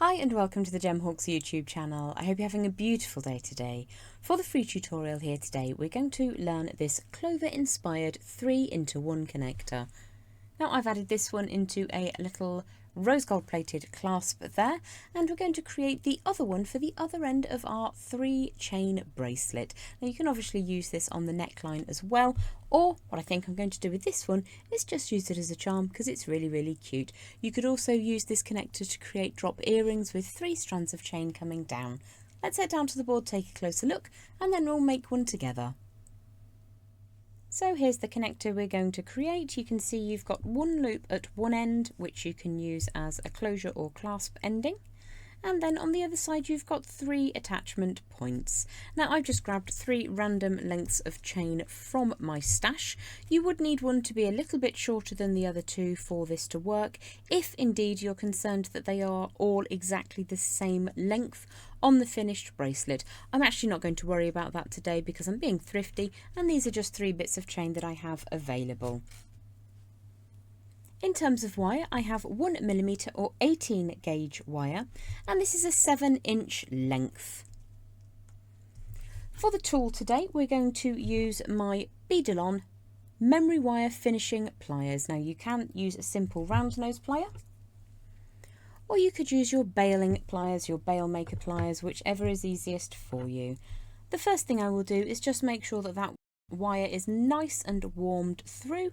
Hi and welcome to the Gemhawks YouTube channel. I hope you're having a beautiful day today. For the free tutorial here today, we're going to learn this Clover Inspired 3-in-1 connector. Now I've added this one into a little rose gold plated clasp there, and we're going to create the other one for the other end of our 3-chain bracelet. Now you can obviously use this on the neckline as well, or what I think I'm going to do with this one is just use it as a charm because it's really cute. You could also use this connector to create drop earrings with 3 strands of chain coming down. Let's head down to the board, take a closer look, and then we'll make one together. So here's the connector we're going to create. You can see you've got one loop at one end, which you can use as a closure or clasp ending. And then on the other side, you've got 3 attachment points. Now I've just grabbed 3 random lengths of chain from my stash. You would need one to be a little bit shorter than the other 2 for this to work, if indeed you're concerned that they are all exactly the same length on the finished bracelet. I'm actually not going to worry about that today because I'm being thrifty and these are just 3 bits of chain that I have available. In terms of wire, I have 1mm or 18 gauge wire, and this is a 7-inch length. For the tool today, we're going to use my beaded memory wire finishing pliers. Now you can use a simple round nose plier, or you could use your bailing pliers, your bail maker pliers, whichever is easiest for you. The first thing I will do is just make sure that that wire is nice and warmed through,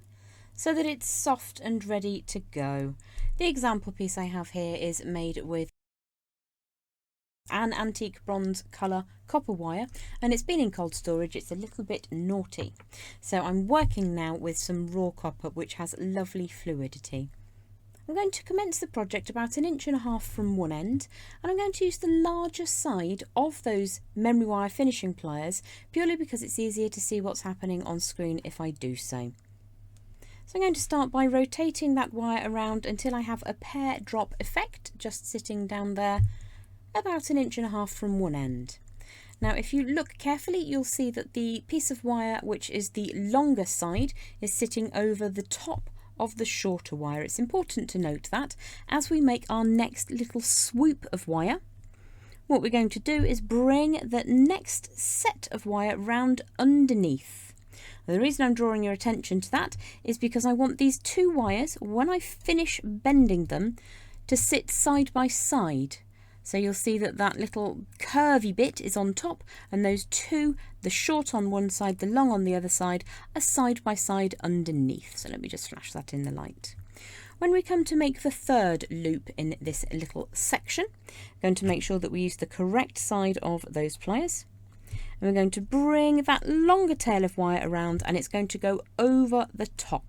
so that it's soft and ready to go. The example piece I have here is made with an antique bronze colour copper wire, and it's been in cold storage. It's a little bit naughty. So I'm working now with some raw copper, which has lovely fluidity. I'm going to commence the project about 1.5 inches from one end, and I'm going to use the larger side of those memory wire finishing pliers, purely because it's easier to see what's happening on screen if I do so. So I'm going to start by rotating that wire around until I have a pear drop effect just sitting down there about 1.5 inches from one end. Now if you look carefully, you'll see that the piece of wire which is the longer side is sitting over the top of the shorter wire. It's important to note that as we make our next little swoop of wire, what we're going to do is bring the next set of wire round underneath. The reason I'm drawing your attention to that is because I want these 2 wires, when I finish bending them, to sit side by side. So you'll see that that little curvy bit is on top, and those 2, the short on one side, the long on the other side, are side by side underneath. So let me just flash that in the light. When we come to make the 3rd loop in this little section, I'm going to make sure that we use the correct side of those pliers. And we're going to bring that longer tail of wire around, and it's going to go over the top.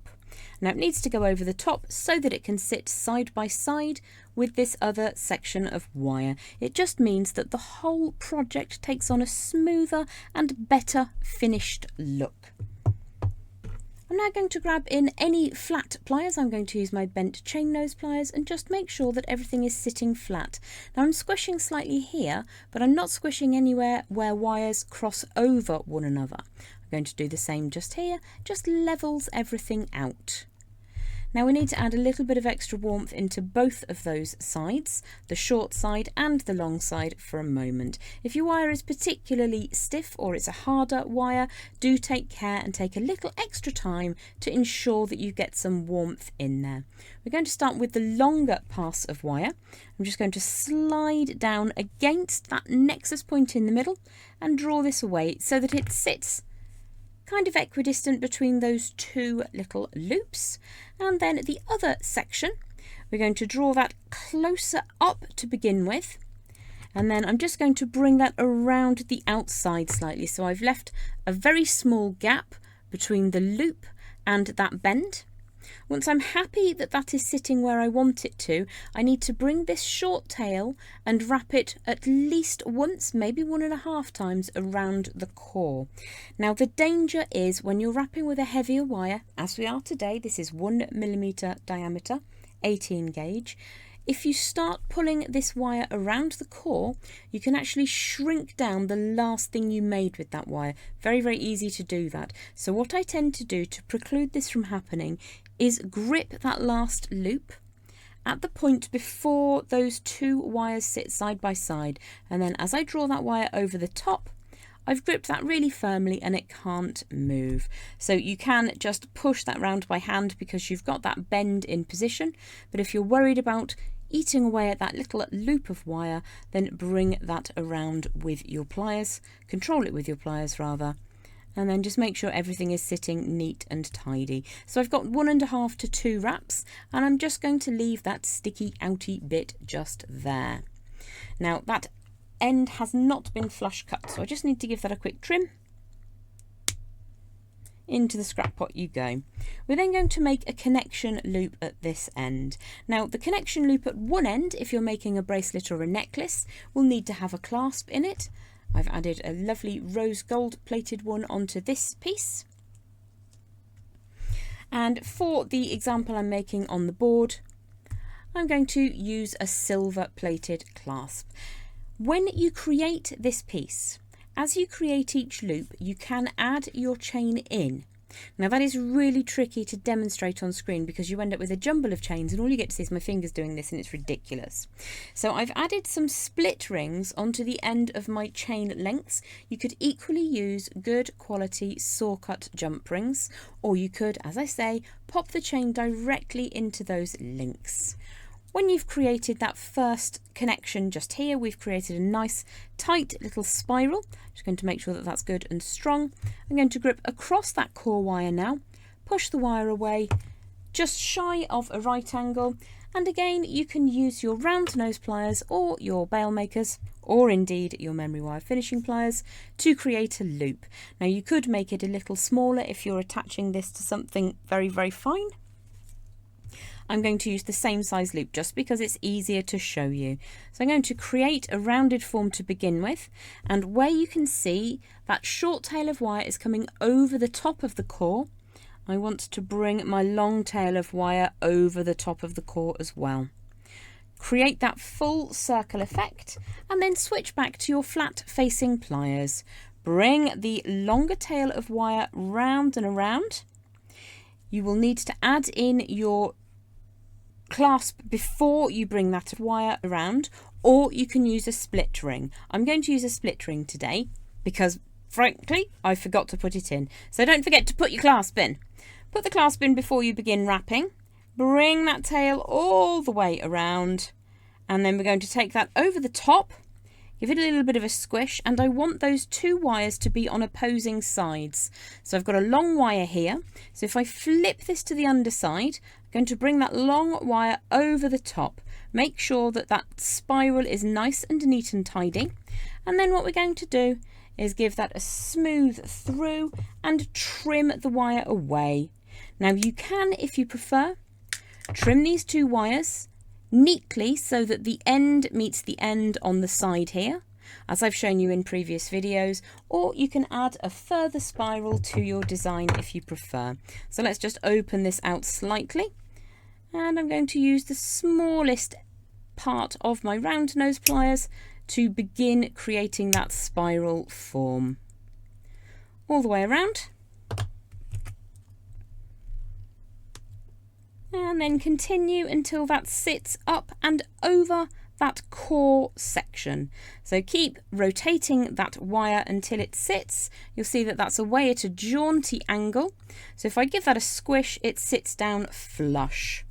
Now it needs to go over the top so that it can sit side by side with this other section of wire. It just means that the whole project takes on a smoother and better finished look. I'm now going to grab in any flat pliers. I'm going to use my bent chain nose pliers and just make sure that everything is sitting flat. Now I'm squishing slightly here, but I'm not squishing anywhere where wires cross over one another. I'm going to do the same just here, just levels everything out. Now we need to add a little bit of extra warmth into both of those sides, the short side and the long side, for a moment. If your wire is particularly stiff or it's a harder wire, do take care and take a little extra time to ensure that you get some warmth in there. We're going to start with the longer pass of wire. I'm just going to slide down against that nexus point in the middle and draw this away so that it sits kind of equidistant between those 2 little loops. And then the other section, we're going to draw that closer up to begin with, and then I'm just going to bring that around the outside slightly. So I've left a very small gap between the loop and that bend. Once I'm happy that that is sitting where I want it to, I need to bring this short tail and wrap it at least once, maybe 1.5 times around the core. Now the danger is when you're wrapping with a heavier wire, as we are today, this is 1mm diameter, 18 gauge. If you start pulling this wire around the core, you can actually shrink down the last thing you made with that wire. Very easy to do that. So what I tend to do to preclude this from happening is grip that last loop at the point before those two wires sit side by side, and then as I draw that wire over the top, I've gripped that really firmly and it can't move. So you can just push that round by hand because you've got that bend in position, but if you're worried about eating away at that little loop of wire, then bring that around with your pliers, control it with your pliers rather, and then just make sure everything is sitting neat and tidy. So I've got 1.5 to 2 wraps, and I'm just going to leave that sticky outy bit just there. Now that end has not been flush cut, so I just need to give that a quick trim. Into the scrap pot you go. We're then going to make a connection loop at this end. Now the connection loop at one end, if you're making a bracelet or a necklace, will need to have a clasp in it. I've added a lovely rose gold plated one onto this piece. And for the example I'm making on the board, I'm going to use a silver plated clasp. When you create this piece, as you create each loop, you can add your chain in. Now that is really tricky to demonstrate on screen because you end up with a jumble of chains and all you get to see is my fingers doing this and it's ridiculous. So I've added some split rings onto the end of my chain lengths. You could equally use good quality saw cut jump rings, or you could, as I say, pop the chain directly into those links. When you've created that first connection just here, we've created a nice tight little spiral. Just going to make sure that that's good and strong. I'm going to grip across that core wire now, push the wire away just shy of a right angle, and again you can use your round nose pliers or your bail makers, or indeed your memory wire finishing pliers, to create a loop. Now you could make it a little smaller if you're attaching this to something very, very fine. I'm going to use the same size loop just because it's easier to show you. So I'm going to create a rounded form to begin with, and where you can see that short tail of wire is coming over the top of the core, I want to bring my long tail of wire over the top of the core as well. Create that full circle effect and then switch back to your flat facing pliers. Bring the longer tail of wire round and around. You will need to add in your clasp before you bring that wire around, or you can use a split ring. I'm going to use a split ring today because frankly I forgot to put it in. So don't forget to put your clasp in. Put the clasp in before you begin wrapping. Bring that tail all the way around, and then we're going to take that over the top, give it a little bit of a squish, and I want those two wires to be on opposing sides. So I've got a long wire here, so if I flip this to the underside, I'm going to bring that long wire over the top. Make sure that that spiral is nice and neat and tidy, and then what we're going to do is give that a smooth through and trim the wire away. Now you can, if you prefer, trim these two wires neatly so that the end meets the end on the side here, as I've shown you in previous videos, or you can add a further spiral to your design if you prefer. So let's just open this out slightly, and I'm going to use the smallest part of my round nose pliers to begin creating that spiral form all the way around, and then continue until that sits up and over that core section. So keep rotating that wire until it sits. You'll see that that's away at a jaunty angle. So if I give that a squish, it sits down flush.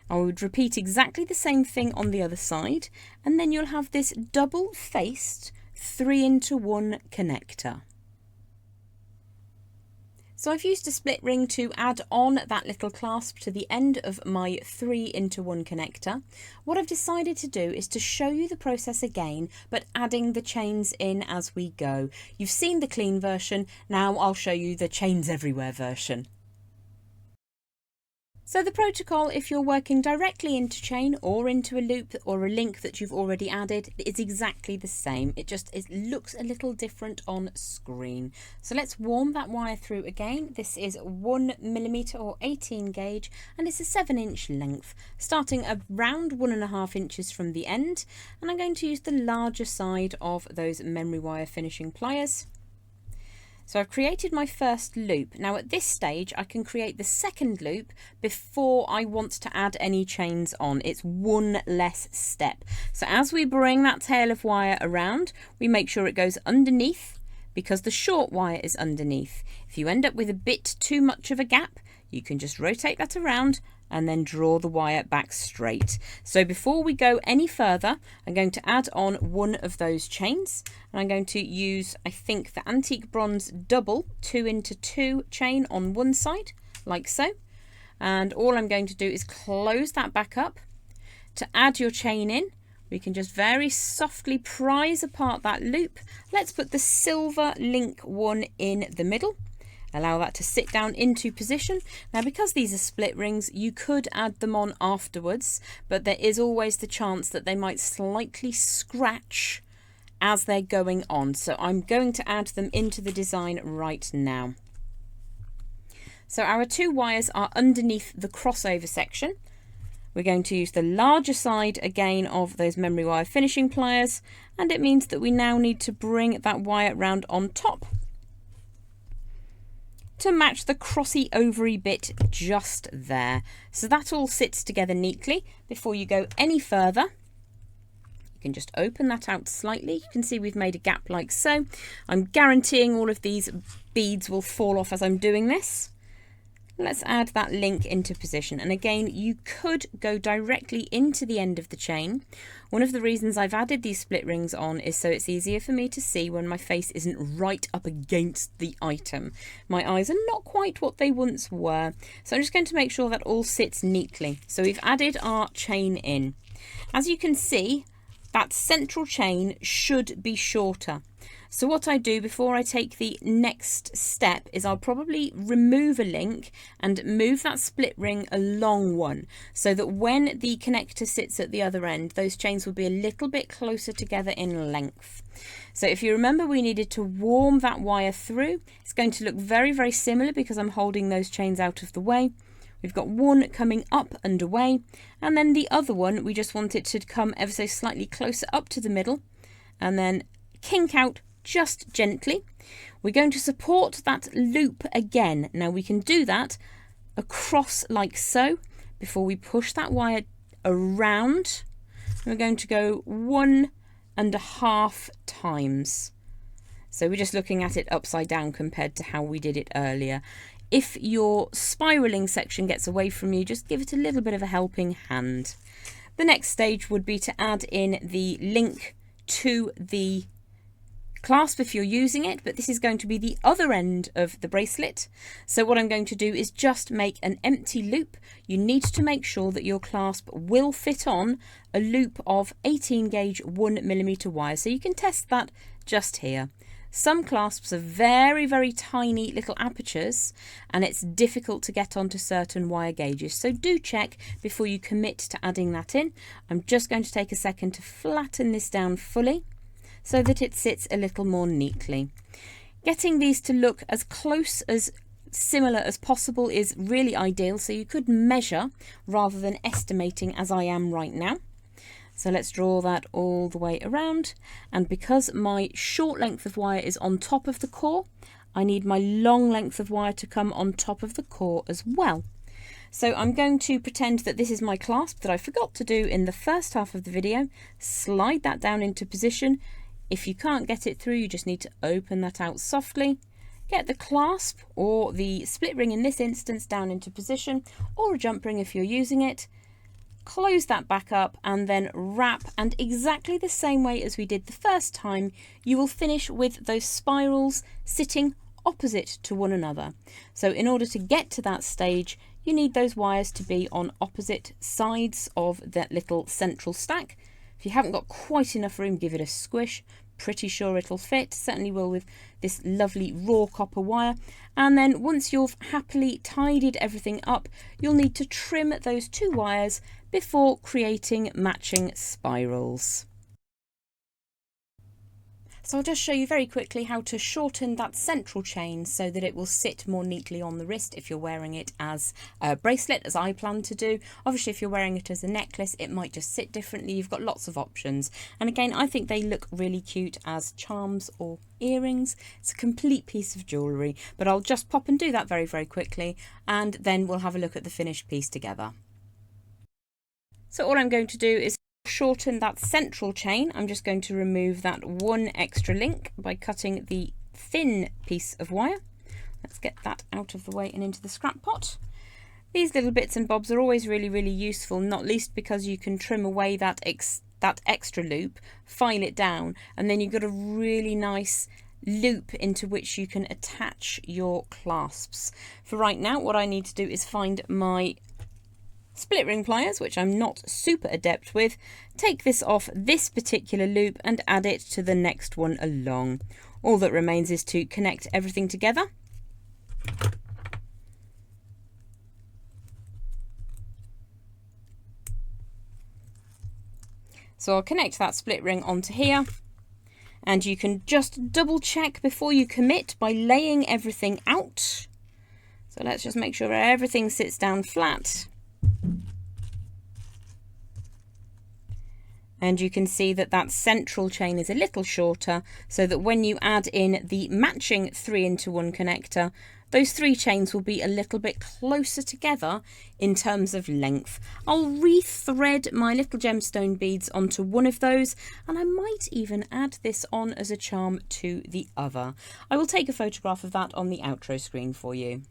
I would repeat exactly the same thing on the other side, and then you'll have this double-faced 3-into-1 connector. So I've used a split ring to add on that little clasp to the end of my 3-into-1 connector. What I've decided to do is to show you the process again, but adding the chains in as we go. You've seen the clean version, now I'll show you the chains everywhere version. So the protocol, if you're working directly into chain or into a loop or a link that you've already added, is exactly the same. It looks a little different on screen. So let's warm that wire through again. This is 1mm or 18 gauge, and it's a 7-inch length, starting around 1.5 inches from the end. And I'm going to use the larger side of those memory wire finishing pliers. So I've created my first loop. Now at this stage I can create the second loop before I want to add any chains on. It's one less step. So as we bring that tail of wire around, we make sure it goes underneath because the short wire is underneath. If you end up with a bit too much of a gap, you can just rotate that around and then draw the wire back straight. So before we go any further, I'm going to add on one of those chains, and I'm going to use, I think, the antique bronze double 2x2 chain on one side, like so. And all I'm going to do is close that back up. To add your chain in, we can just very softly prise apart that loop. Let's put the silver link one in the middle. Allow that to sit down into position. Now, because these are split rings, you could add them on afterwards, but there is always the chance that they might slightly scratch as they're going on. So I'm going to add them into the design right now. So our two wires are underneath the crossover section. We're going to use the larger side again of those memory wire finishing pliers, and it means that we now need to bring that wire round on top to match the crossy ovary bit just there. So that all sits together neatly. Before you go any further, you can just open that out slightly. You can see we've made a gap like so. I'm guaranteeing all of these beads will fall off as I'm doing this. Let's add that link into position, and again you could go directly into the end of the chain. One of the reasons I've added these split rings on is so it's easier for me to see when my face isn't right up against the item. My eyes are not quite what they once were, so I'm just going to make sure that all sits neatly. So we've added our chain in. As you can see, that central chain should be shorter. So what I do before I take the next step is I'll probably remove a link and move that split ring along one, so that when the connector sits at the other end, those chains will be a little bit closer together in length. So if you remember, we needed to warm that wire through. It's going to look very, very similar because I'm holding those chains out of the way. We've got one coming up and away, and then the other one, we just want it to come ever so slightly closer up to the middle and then kink out just gently. We're going to support that loop again. Now we can do that across like so before we push that wire around. We're going to go 1.5 times. So we're just looking at it upside down compared to how we did it earlier. If your spiraling section gets away from you, just give it a little bit of a helping hand. The next stage would be to add in the link to the clasp if you're using it, but this is going to be the other end of the bracelet. So what I'm going to do is just make an empty loop. You need to make sure that your clasp will fit on a loop of 18 gauge 1mm wire. So you can test that just here. Some clasps are very, very tiny little apertures, and it's difficult to get onto certain wire gauges. So do check before you commit to adding that in. I'm just going to take a second to flatten this down fully, so that it sits a little more neatly. Getting these to look as close as similar as possible is really ideal, so you could measure rather than estimating as I am right now. So let's draw that all the way around, and because my short length of wire is on top of the core, I need my long length of wire to come on top of the core as well. So I'm going to pretend that this is my clasp that I forgot to do in the first half of the video. Slide that down into position. If you can't get it through, you just need to open that out softly. Get the clasp or the split ring in this instance down into position, or a jump ring if you're using it. Close that back up and then wrap, and exactly the same way as we did the first time, you will finish with those spirals sitting opposite to one another. So in order to get to that stage, you need those wires to be on opposite sides of that little central stack. If you haven't got quite enough room, give it a squish. Pretty sure it'll fit, certainly will with this lovely raw copper wire. And then once you've happily tidied everything up, you'll need to trim those two wires before creating matching spirals. So I'll just show you very quickly how to shorten that central chain so that it will sit more neatly on the wrist if you're wearing it as a bracelet, as I plan to do. Obviously, if you're wearing it as a necklace, it might just sit differently. You've got lots of options. And again, I think they look really cute as charms or earrings. It's a complete piece of jewellery, but I'll just pop and do that very, very quickly, and then we'll have a look at the finished piece together. So all I'm going to do is shorten that central chain. I'm just going to remove that one extra link by cutting the thin piece of wire. Let's get that out of the way and into the scrap pot. These little bits and bobs are always really, really useful, not least because you can trim away that extra loop, file it down, and then you've got a really nice loop into which you can attach your clasps. For right now, what I need to do is find my split ring pliers, which I'm not super adept with, take this off this particular loop and add it to the next one along. All that remains is to connect everything together. So I'll connect that split ring onto here, and you can just double check before you commit by laying everything out. So let's just make sure everything sits down flat. And you can see that that central chain is a little shorter, so that when you add in the matching 3-into-1 connector, those 3 chains will be a little bit closer together in terms of length. I'll rethread my little gemstone beads onto one of those, and I might even add this on as a charm to the other. I will take a photograph of that on the outro screen for you.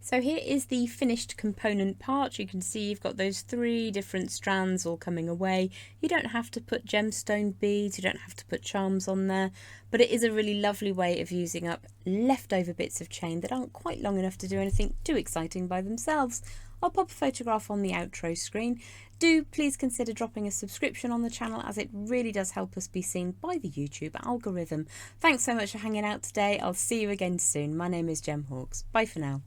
So here is the finished component part. You can see you've got those 3 different strands all coming away. You don't have to put gemstone beads, you don't have to put charms on there, but it is a really lovely way of using up leftover bits of chain that aren't quite long enough to do anything too exciting by themselves. I'll pop a photograph on the outro screen. Do please consider dropping a subscription on the channel, as it really does help us be seen by the YouTube algorithm. Thanks so much for hanging out today. I'll see you again soon. My name is Gem Hawks. Bye for now.